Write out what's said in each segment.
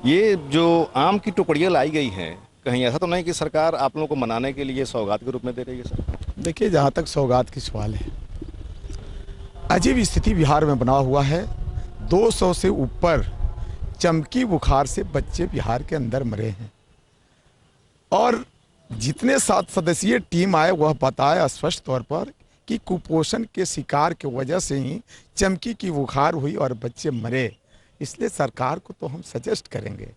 ये जो आम की टुकड़ियाँ लाई गई हैं, कहीं ऐसा तो नहीं कि सरकार आप लोगों को मनाने के लिए सौगात के रूप में दे रही है सर? देखिए, जहाँ तक सौगात की सवाल है, अजीब स्थिति बिहार में बना हुआ है। 200 से ऊपर चमकी बुखार से बच्चे बिहार के अंदर मरे हैं और जितने 7 सदस्यीय टीम आए वह बताया स्पष्ट तौर पर कि कुपोषण के शिकार की वजह से ही चमकी की बुखार हुई और बच्चे मरे। इसलिए सरकार को तो हम सजेस्ट करेंगे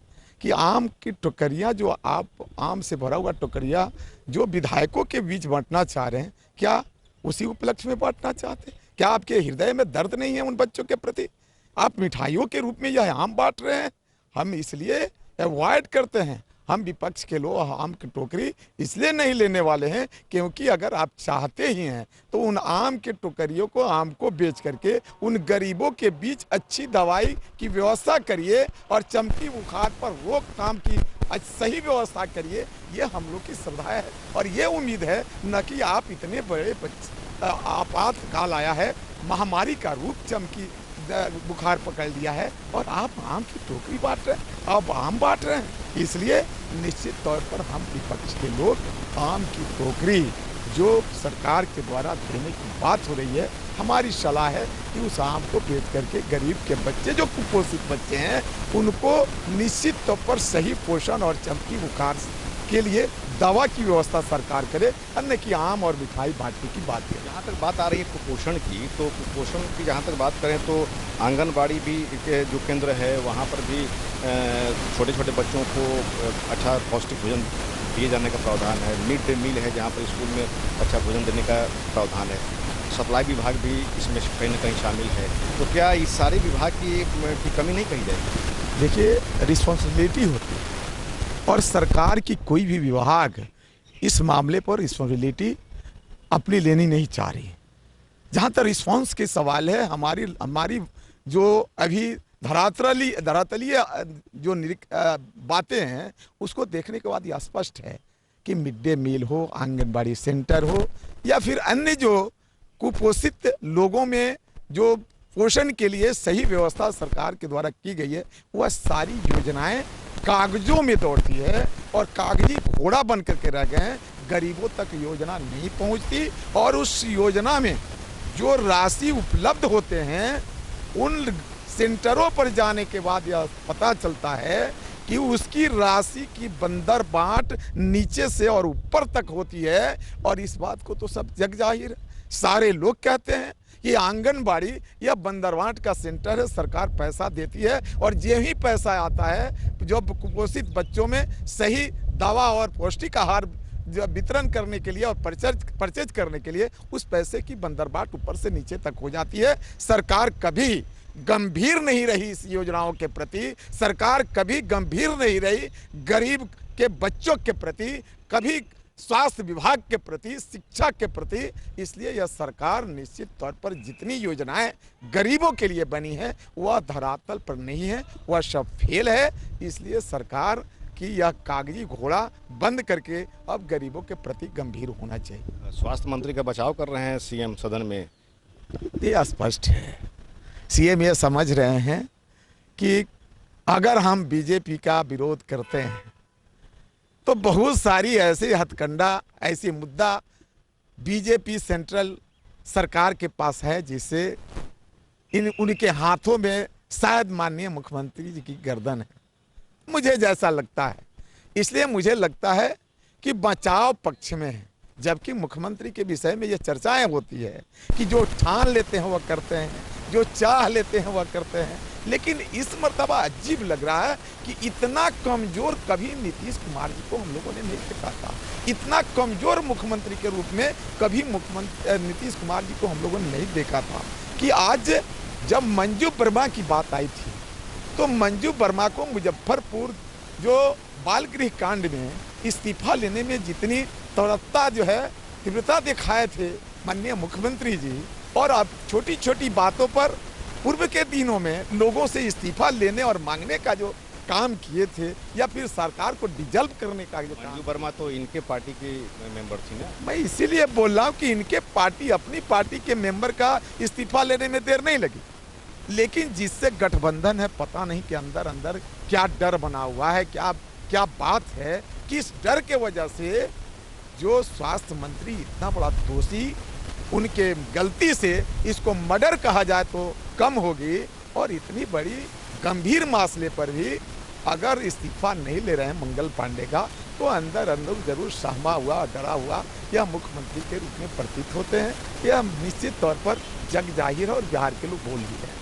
कि आम की टोकरियाँ, जो आप आम से भरा हुआ टोकरियाँ जो विधायकों के बीच बांटना चाह रहे हैं, क्या उसी उपलक्ष्य में बांटना चाहते हैं? क्या आपके हृदय में दर्द नहीं है उन बच्चों के प्रति? आप मिठाइयों के रूप में यह आम बांट रहे हैं। हम इसलिए अवॉइड करते हैं, हम विपक्ष के लोग आम की टोकरी इसलिए नहीं लेने वाले हैं क्योंकि अगर आप चाहते ही हैं तो उन आम के टोकरियों को, आम को बेच करके उन गरीबों के बीच अच्छी दवाई की व्यवस्था करिए और चमकी बुखार पर रोकथाम की सही व्यवस्था करिए। ये हम लोग की श्रद्धा है और ये उम्मीद है न कि आप इतने बड़े आपातकाल आया है, महामारी का रूप चमकी बुखार पकड़ लिया है और आप आम की टोकरी बांट रहे हैं, आप आम बांट रहे हैं। इसलिए निश्चित तौर पर हम विपक्ष के लोग आम की टोकरी जो सरकार के द्वारा देने की बात हो रही है, हमारी सलाह है कि उस आम को बेच करके गरीब के बच्चे, जो कुपोषित बच्चे हैं, उनको निश्चित तौर पर सही पोषण और चमकी बुखार के लिए दवा की व्यवस्था सरकार करे, अन्य की आम और मिठाई बांटने की बात है। जहाँ तक बात आ रही है कुपोषण की, तो कुपोषण की जहाँ तक बात करें तो आंगनबाड़ी भी के जो केंद्र है वहाँ पर भी छोटे छोटे बच्चों को अच्छा पौष्टिक भोजन दिए जाने का प्रावधान है। मिड डे मील है जहाँ पर स्कूल में अच्छा भोजन देने का प्रावधान है। सप्लाई विभाग भी इसमें कहीं ना कहीं शामिल है। तो क्या इस सारे विभाग की कमी नहीं कही जाएगी? देखिए, रिस्पॉन्सिबिलिटी होती है और सरकार की कोई भी विभाग इस मामले पर रिस्पॉन्सिबिलिटी अपनी लेनी नहीं चाह रही। जहाँ तक रिस्पॉन्स के सवाल है, हमारी जो अभी धरातलीय जो बातें हैं उसको देखने के बाद यह स्पष्ट है कि मिड डे मील हो, आंगनबाड़ी सेंटर हो या फिर अन्य जो कुपोषित लोगों में जो पोषण के लिए सही व्यवस्था सरकार के द्वारा की गई है, वह सारी योजनाएं कागजों में दौड़ती है और कागजी घोड़ा बन करके रह गए हैं। गरीबों तक योजना नहीं पहुंचती और उस योजना में जो राशि उपलब्ध होते हैं, उन सेंटरों पर जाने के बाद यह पता चलता है कि उसकी राशि की बंदर बांट नीचे से और ऊपर तक होती है। और इस बात को तो सब जग जाहिर, सारे लोग कहते हैं ये आंगनबाड़ी या बंदरवांट का सेंटर है, सरकार पैसा देती है और ये ही पैसा आता है जो कुपोषित बच्चों में सही दवा और पौष्टिक आहार वितरण करने के लिए और परचेज करने के लिए उस पैसे की बंदरबाट ऊपर से नीचे तक हो जाती है। सरकार कभी गंभीर नहीं रही इस योजनाओं के प्रति, सरकार कभी गंभीर नहीं रही गरीब के बच्चों के प्रति, कभी स्वास्थ्य विभाग के प्रति, शिक्षा के प्रति। इसलिए यह सरकार निश्चित तौर पर जितनी योजनाएं गरीबों के लिए बनी है वह धरातल पर नहीं है, वह सब फेल है। इसलिए सरकार की यह कागजी घोड़ा बंद करके अब गरीबों के प्रति गंभीर होना चाहिए। स्वास्थ्य मंत्री का बचाव कर रहे हैं सीएम सदन में। ये स्पष्ट है, सीएम ये समझ रहे हैं कि अगर हम बीजेपी का विरोध करते हैं तो बहुत सारी ऐसे हथकंडा, ऐसी मुद्दा बीजेपी सेंट्रल सरकार के पास है जिससे उनके हाथों में शायद माननीय मुख्यमंत्री जी की गर्दन है, मुझे जैसा लगता है। इसलिए मुझे लगता है कि बचाव पक्ष में है, जबकि मुख्यमंत्री के विषय में ये चर्चाएं होती है कि जो ठान लेते हैं वह करते हैं, जो चाह लेते हैं वह करते हैं। लेकिन इस मर्तबा अजीब लग रहा है कि इतना कमजोर कभी नीतीश कुमार जी को हम लोगों ने नहीं देखा था। इतना कमजोर मुख्यमंत्री के रूप में कभी नीतीश कुमार जी को हम लोगों ने नहीं देखा था। कि आज जब मंजू वर्मा की बात आई थी तो मंजू वर्मा को मुजफ्फरपुर जो बाल गृह कांड में इस्तीफा लेने में जितनी तत्परता जो है, तीव्रता दिखाए थे माननीय मुख्यमंत्री जी, और अब छोटी छोटी बातों पर पूर्व के दिनों में लोगों से इस्तीफा लेने और मांगने का जो काम किए थे या फिर सरकार को डिजल्व करने का जो मंजू वर्मा तो इनके पार्टी की मेंबर थी ना। मैं इसीलिए बोल रहा हूँ कि इनके पार्टी, अपनी पार्टी के मेंबर का इस्तीफा लेने में देर नहीं लगी। लेकिन जिससे गठबंधन है, पता नहीं कि अंदर अंदर क्या डर बना हुआ है, क्या क्या बात है, किस डर के वजह से जो स्वास्थ्य मंत्री इतना बड़ा दोषी, उनके गलती से इसको मर्डर कहा जाए तो कम होगी, और इतनी बड़ी गंभीर मसले पर भी अगर इस्तीफा नहीं ले रहे हैं मंगल पांडे का, तो अंदर अंदर जरूर सहमा हुआ, डरा हुआ यह मुख्यमंत्री के रूप में प्रतीत होते हैं। यह निश्चित तौर पर जग जाहिर है और बिहार के लोग बोल भी रहे हैं।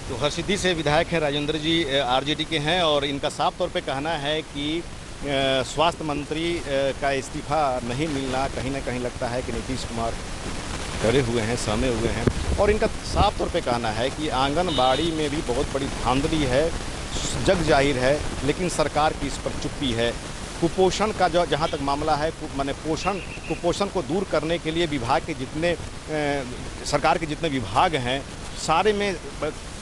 तो हरसिद्धि से विधायक हैं राजेंद्र जी, आरजेडी के हैं, और इनका साफ तौर पे कहना है कि स्वास्थ्य मंत्री का इस्तीफा नहीं मिलना कहीं ना कहीं लगता है कि नीतीश कुमार डरे हुए हैं, सहमे हुए हैं। और इनका साफ तौर पे कहना है कि आंगनबाड़ी में भी बहुत बड़ी धांधली है, जग जाहिर है, लेकिन सरकार की इस पर चुप्पी है। कुपोषण का जो जहाँ तक मामला है, माने कुपोषण को दूर करने के लिए विभाग के जितने सरकार के जितने विभाग हैं, सारे में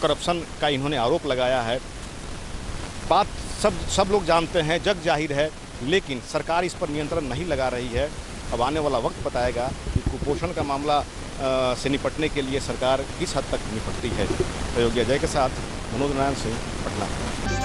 करप्शन का इन्होंने आरोप लगाया है। बात सब लोग जानते हैं, जग जाहिर है, लेकिन सरकार इस पर नियंत्रण नहीं लगा रही है। अब आने वाला वक्त बताएगा कि कुपोषण का मामला से निपटने के लिए सरकार किस हद तक निपटती है। अयोध्या जय के साथ मनोज नारायण सिंह, पटना।